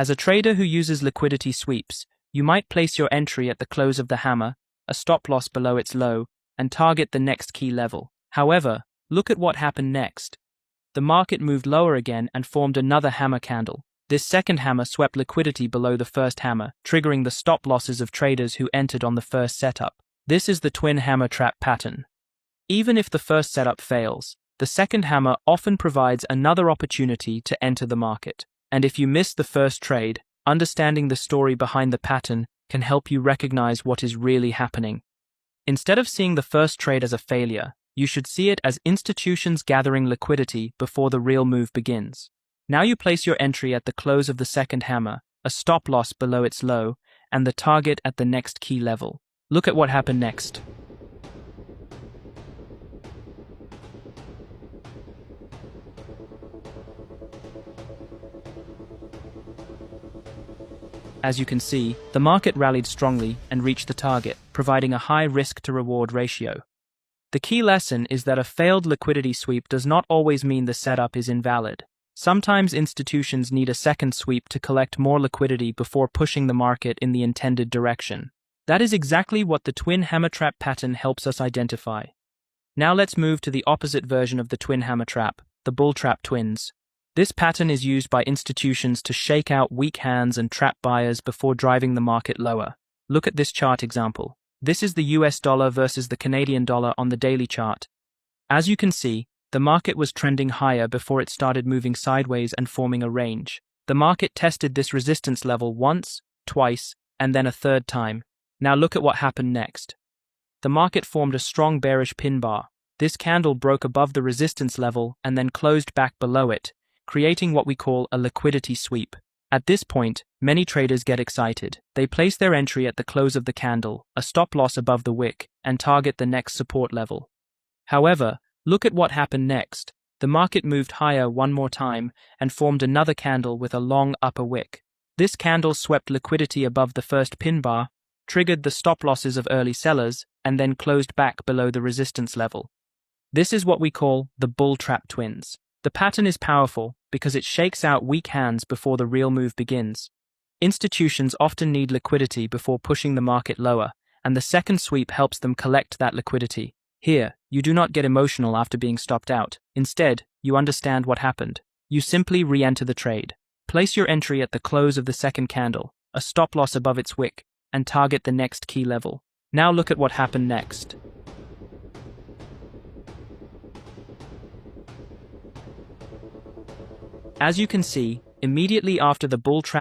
As a trader who uses liquidity sweeps, you might place your entry at the close of the hammer, a stop loss below its low, and target the next key level. However, look at what happened next. The market moved lower again and formed another hammer candle. This second hammer swept liquidity below the first hammer, triggering the stop losses of traders who entered on the first setup. This is the twin hammer trap pattern. Even if the first setup fails, the second hammer often provides another opportunity to enter the market. And if you missed the first trade, understanding the story behind the pattern can help you recognize what is really happening. Instead of seeing the first trade as a failure, you should see it as institutions gathering liquidity before the real move begins. Now you place your entry at the close of the second hammer, a stop loss below its low, and the target at the next key level. Look at what happened next. As you can see, the market rallied strongly and reached the target, providing a high risk-to-reward ratio. The key lesson is that a failed liquidity sweep does not always mean the setup is invalid. Sometimes institutions need a second sweep to collect more liquidity before pushing the market in the intended direction. That is exactly what the twin hammer trap pattern helps us identify. Now let's move to the opposite version of the twin hammer trap, the bull trap twins. This pattern is used by institutions to shake out weak hands and trap buyers before driving the market lower. Look at this chart example. This is the US dollar versus the Canadian dollar on the daily chart. As you can see, the market was trending higher before it started moving sideways and forming a range. The market tested this resistance level once, twice, and then a third time. Now look at what happened next. The market formed a strong bearish pin bar. This candle broke above the resistance level and then closed back below it, creating what we call a liquidity sweep. At this point, many traders get excited. They place their entry at the close of the candle, a stop loss above the wick, and target the next support level. However, look at what happened next. The market moved higher one more time and formed another candle with a long upper wick. This candle swept liquidity above the first pin bar, triggered the stop losses of early sellers, and then closed back below the resistance level. This is what we call the bull trap twins. The pattern is powerful because it shakes out weak hands before the real move begins. Institutions often need liquidity before pushing the market lower, and the second sweep helps them collect that liquidity. Here, you do not get emotional after being stopped out. Instead, you understand what happened. You simply re-enter the trade. Place your entry at the close of the second candle, a stop loss above its wick, and target the next key level. Now look at what happened next. As you can see, immediately after the bull trap